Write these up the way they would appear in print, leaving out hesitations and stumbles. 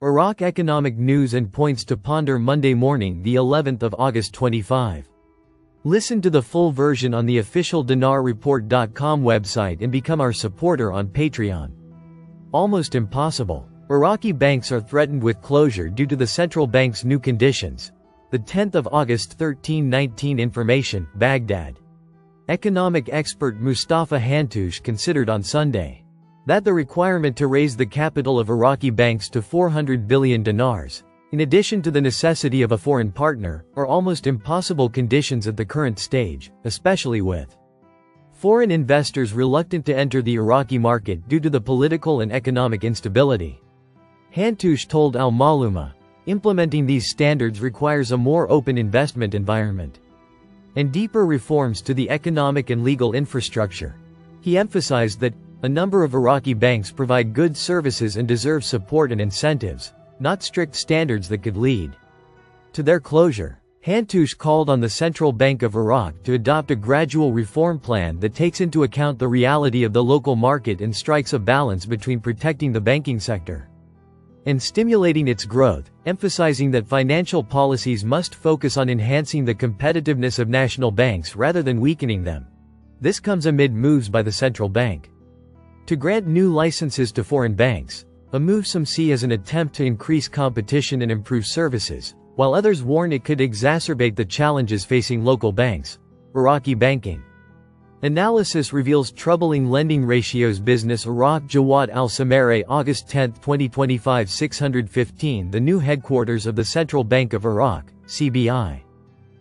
Iraq economic news and points to ponder Monday morning, the 11th of August 25. Listen to the full version on the official dinarreport.com website and become our supporter on Patreon. Almost impossible. Iraqi banks are threatened with closure due to the central bank's new conditions. The 10th of August 1319 information, Baghdad. Economic expert Mustafa Hantoush considered on Sunday that the requirement to raise the capital of Iraqi banks to 400 billion dinars, in addition to the necessity of a foreign partner, are almost impossible conditions at the current stage, especially with foreign investors reluctant to enter the Iraqi market due to the political and economic instability. Hantoush told Al-Maluma, implementing these standards requires a more open investment environment and deeper reforms to the economic and legal infrastructure. He emphasized that a number of Iraqi banks provide good services and deserve support and incentives, not strict standards that could lead to their closure. Hantoush called on the Central Bank of Iraq to adopt a gradual reform plan that takes into account the reality of the local market and strikes a balance between protecting the banking sector and stimulating its growth, emphasizing that financial policies must focus on enhancing the competitiveness of national banks rather than weakening them. This comes amid moves by the central bank to grant new licenses to foreign banks, a move some see as an attempt to increase competition and improve services, while others warn it could exacerbate the challenges facing local banks. Iraqi banking analysis reveals troubling lending ratios. Business Iraq. Jawad Al-Samari, August 10, 2025. 615. The new headquarters of the Central Bank of Iraq, CBI.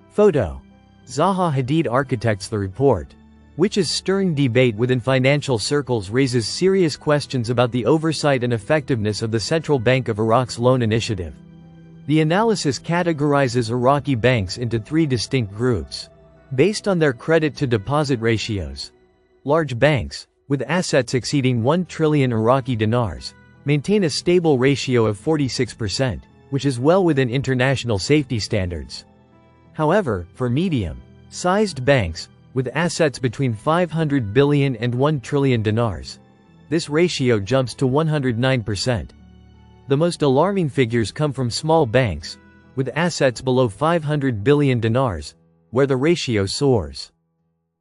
Photo. Zaha Hadid architects the report, which is stirring debate within financial circles, raises serious questions about the oversight and effectiveness of the Central Bank of Iraq's loan initiative. The analysis categorizes Iraqi banks into three distinct groups, based on their credit-to-deposit ratios. Large banks, with assets exceeding 1 trillion Iraqi dinars, maintain a stable ratio of 46%, which is well within international safety standards. However, for medium-sized banks, with assets between 500 billion and 1 trillion dinars, this ratio jumps to 109%. The most alarming figures come from small banks, with assets below 500 billion dinars, where the ratio soars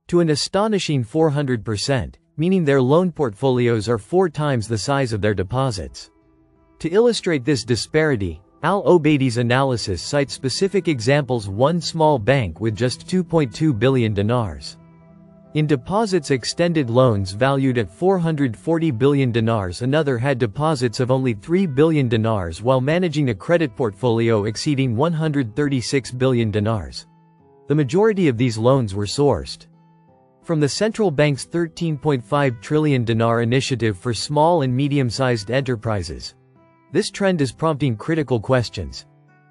to an astonishing 400%, meaning their loan portfolios are 4 times the size of their deposits. To illustrate this disparity, Al-Obeidy's analysis cites specific examples: one small bank with just 2.2 billion dinars in deposits extended loans valued at 440 billion dinars, another had deposits of only 3 billion dinars while managing a credit portfolio exceeding 136 billion dinars. The majority of these loans were sourced from the central bank's 13.5 trillion dinar initiative for small and medium-sized enterprises. This trend is prompting critical questions.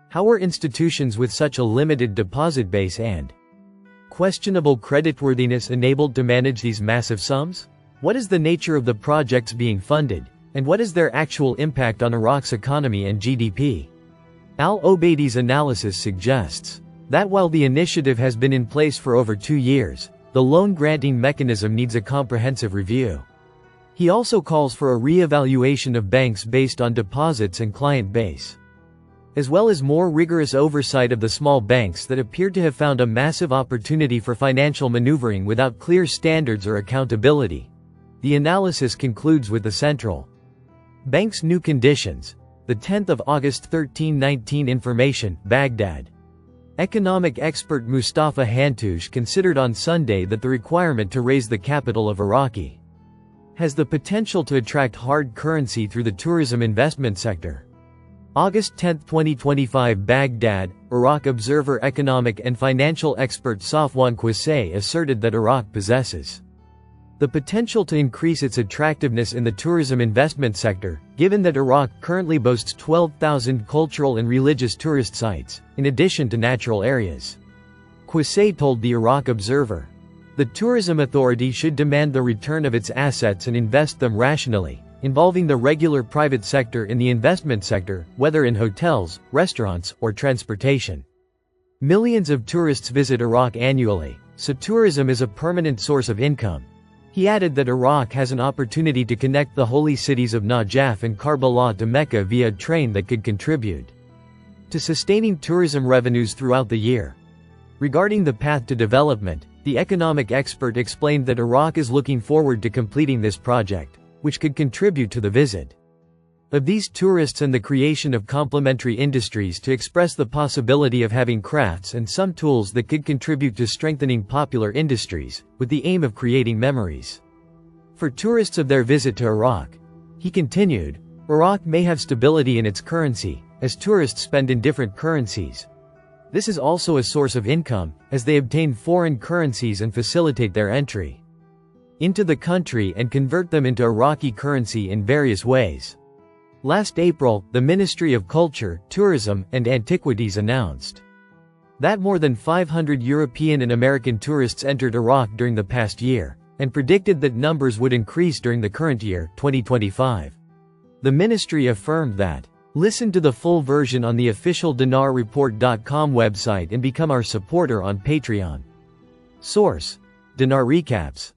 How were institutions with such a limited deposit base and questionable creditworthiness enabled to manage these massive sums? What is the nature of the projects being funded, and what is their actual impact on Iraq's economy and GDP? Al-Obeidy's analysis suggests that while the initiative has been in place for over 2 years, the loan-granting mechanism needs a comprehensive review. He also calls for a re-evaluation of banks based on deposits and client base, as well as more rigorous oversight of the small banks that appeared to have found a massive opportunity for financial maneuvering without clear standards or accountability. The analysis concludes with the central bank's new conditions. The 10th of August 1319 information, Baghdad. Economic expert Mustafa Hantoush considered on Sunday that the requirement to raise the capital of Iraqi has the potential to attract hard currency through the tourism investment sector. August 10, 2025. Baghdad, Iraq. Observer economic and financial expert Safwan Qusay asserted that Iraq possesses the potential to increase its attractiveness in the tourism investment sector, given that Iraq currently boasts 12,000 cultural and religious tourist sites, in addition to natural areas. Qusay told the Iraq Observer, the tourism authority should demand the return of its assets and invest them rationally, involving the regular private sector in the investment sector, whether in hotels, restaurants, or transportation. Millions of tourists visit Iraq annually, so tourism is a permanent source of income. He added that Iraq has an opportunity to connect the holy cities of Najaf and Karbala to Mecca via a train that could contribute to sustaining tourism revenues throughout the year. Regarding the path to development, the economic expert explained that Iraq is looking forward to completing this project, which could contribute to the visit of these tourists and the creation of complementary industries to express the possibility of having crafts and some tools that could contribute to strengthening popular industries, with the aim of creating memories for tourists of their visit to Iraq. He continued, Iraq may have stability in its currency, as tourists spend in different currencies. This is also a source of income, as they obtain foreign currencies and facilitate their entry into the country and convert them into Iraqi currency in various ways. Last April, the Ministry of Culture, Tourism, and Antiquities announced that more than 500 European and American tourists entered Iraq during the past year, and predicted that numbers would increase during the current year, 2025. The ministry affirmed that, listen to the full version on the official dinarreport.com website and become our supporter on Patreon. Source: Dinar Recaps.